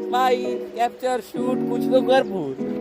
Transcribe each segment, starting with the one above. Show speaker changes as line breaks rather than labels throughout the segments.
Smile capture shoot कुछ तो कर भूल।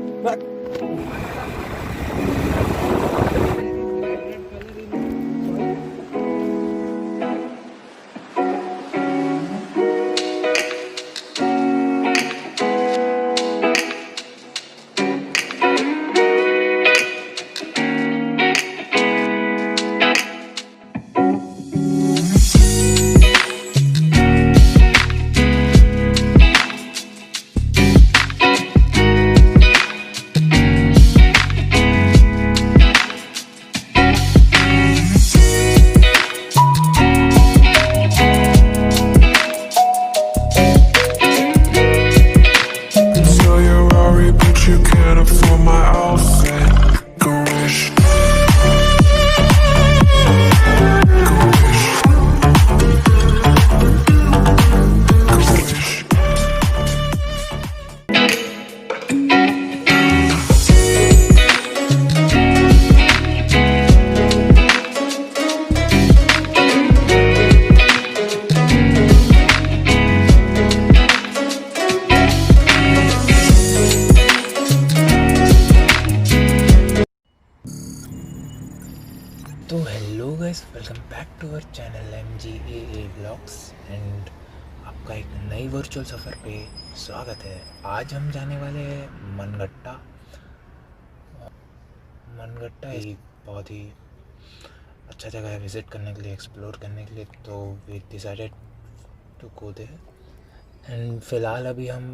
तो hello guys, welcome back to our channel MGAA blogs and आपका एक नई वर्चुअल सफ़र पे स्वागत है। आज हम जाने वाले हैं मनगट्टा। मनगट्टा एक बहुत ही अच्छा जगह है विज़िट करने के लिए, एक्सप्लोर करने के लिए। तो we decided to go there and फ़िलहाल अभी हम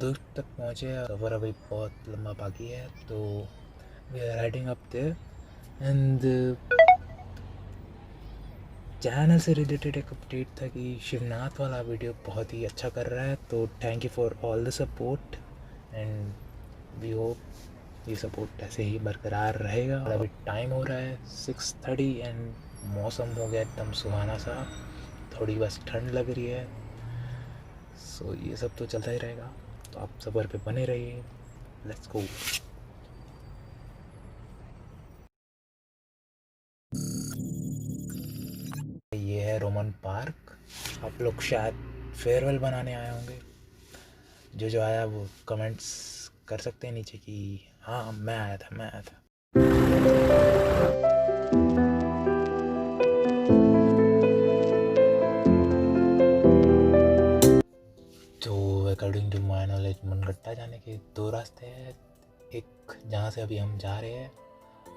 दूर तक पहुँचे हैं, सफ़र अभी बहुत लंबा बाकी है। तो we are riding up there and channel से रिलेटेड एक अपडेट था कि शिवनाथ वाला वीडियो बहुत ही अच्छा कर रहा है। तो thank you for all the support and we hope ये सपोर्ट ऐसे ही बरकरार रहेगा। और अभी टाइम हो रहा है 6:30 एंड मौसम हो गया एकदम सुहाना सा, थोड़ी बस ठंड लग रही है। सो ये सब तो चलता ही रहेगा, तो आप सफ़र पे बने रहिए। Let's go. ये है रोमन पार्क। आप लोग शायद फेयरवेल बनाने आए होंगे। जो आया वो कमेंट्स कर सकते हैं नीचे कि हाँ मैं आया था। तो according to my knowledge Mangatta जाने के दो रास्ते हैं, एक जहाँ से अभी हम जा रहे हैं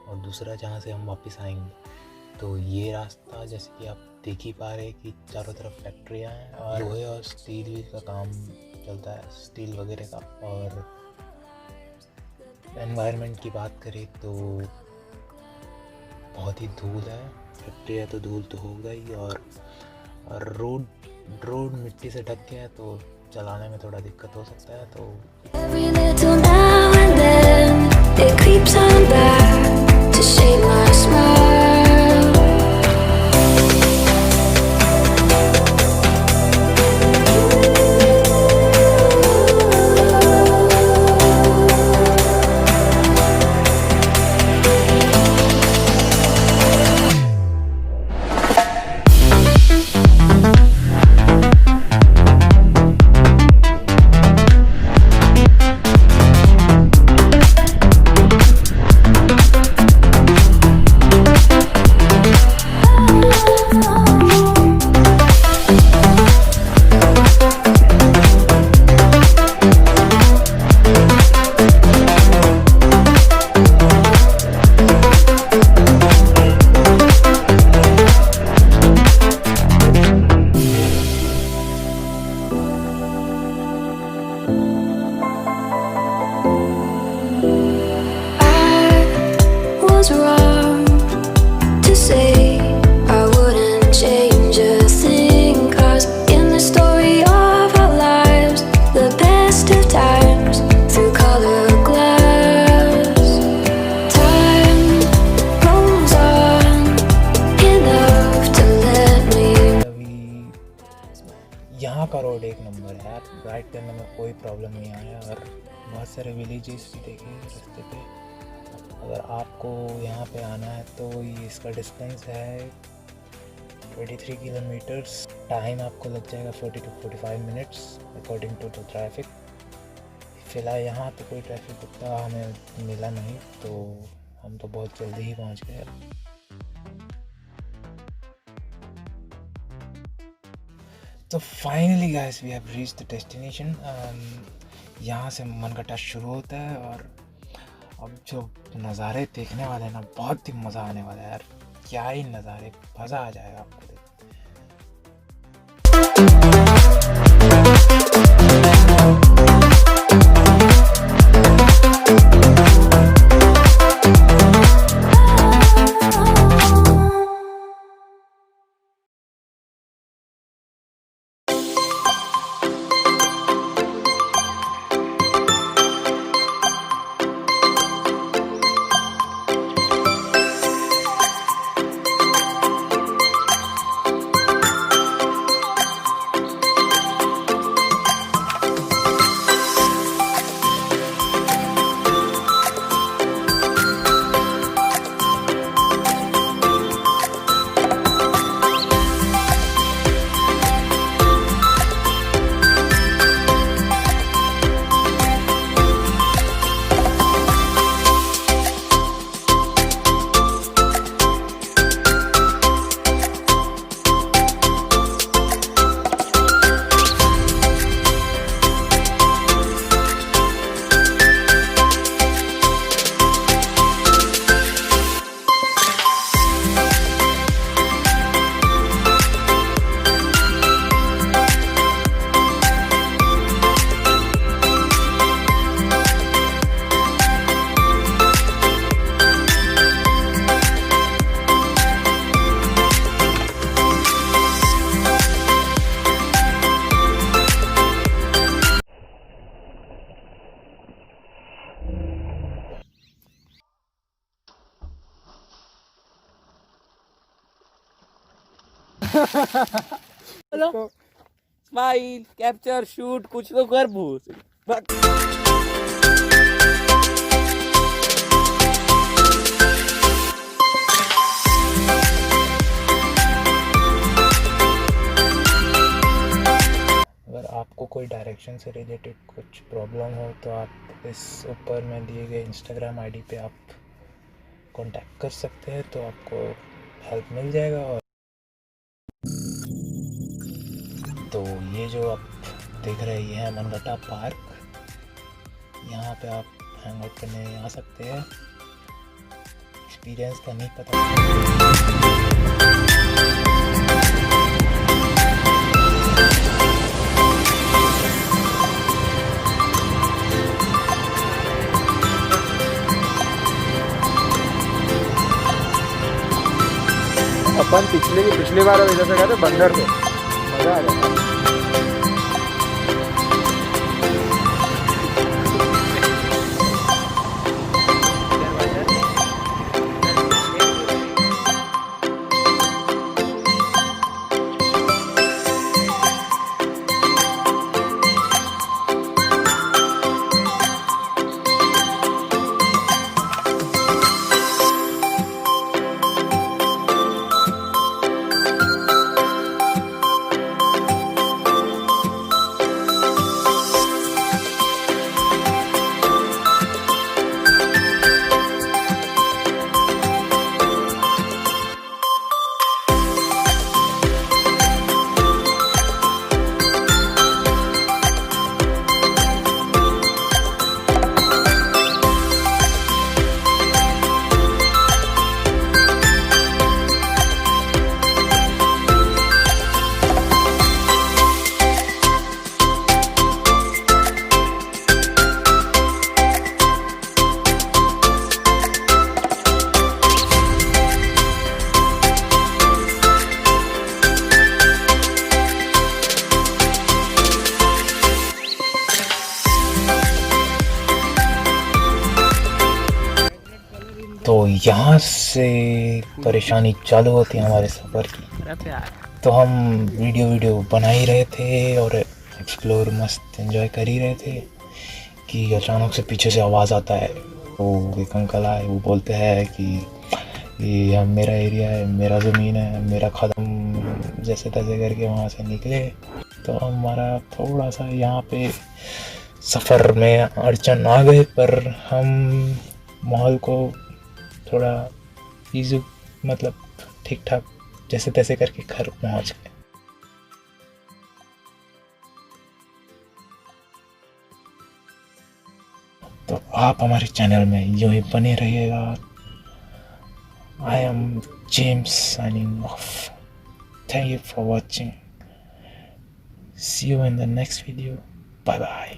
और दूसरा जहाँ से हम वापस आएंगे। तो ये रास्ता जैसे कि आप देख ही पा रहे हैं कि चारों तरफ फैक्ट्रियाँ हैं और लोहे और स्टील का काम चलता है, स्टील वगैरह का। और एनवायरनमेंट की बात करें तो बहुत ही धूल है, फैक्ट्री है तो धूल तो होगा ही। और रोड मिट्टी से ढक गया है तो चलाने में थोड़ा दिक्कत हो सकता है। तो
Every little now and then it creeps on back to shake my smile.
यहाँ का रोड एक नंबर है, राइड करने में कोई प्रॉब्लम नहीं आया। और बहुत सारे विलेजेस भी देखे रास्ते पे। अगर आपको यहाँ पे आना है तो ये इसका डिस्टेंस है 23 किलोमीटर्स। टाइम आपको लग जाएगा 40 to 45 minutes according to the traffic. फ़िलहाल यहाँ तो कोई ट्रैफिक उतना हमें मिला नहीं, तो हम तो बहुत जल्दी ही पहुँच गए। तो finally guys we have reached the destination. यहाँ से मनगटा शुरू होता है और अब जो नज़ारे देखने वाले हैं ना, बहुत ही मज़ा आने वाला है यार। क्या ही नज़ारे, मज़ा आ जाएगा आपको देख।
हेलो, स्माइल, कैप्चर, शूट, कुछ तो कर भूत।
अगर आपको कोई डायरेक्शन से रिलेटेड कुछ प्रॉब्लम हो तो आप इस ऊपर में दिए गए इंस्टाग्राम आईडी पे आप कांटेक्ट कर सकते हैं, तो आपको हेल्प मिल जाएगा। और तो ये जो आप देख रहे हैं ये है मनगटा पार्क। यहाँ पे आप हैंग आउट करने आ सकते हैं। एक्सपीरियंस का नहीं पता।
अपन पिछली बार वैसे से गए थे बंदर से, मजा आ गया।
तो यहाँ से परेशानी चालू होती है हमारे सफ़र की। तो हम वीडियो बना ही रहे थे और एक्सप्लोर मस्त एंजॉय कर ही रहे थे कि अचानक से पीछे से आवाज़ आता है। वो एक अंकल आए, वो बोलते हैं कि ये मेरा एरिया है, मेरा ज़मीन है, मेरा ख़त्म, जैसे तैसे करके वहाँ से निकले। तो हमारा थोड़ा सा यहाँ पे सफ़र में अड़चन आ गए, पर हम माहौल को थोड़ा ईज़ी मतलब ठीक ठाक जैसे तैसे करके घर पहुंच गए। तो आप हमारे चैनल में यूं ही बने रहिएगा। I am James signing off. Thank you for watching. See you in the next video. Bye bye.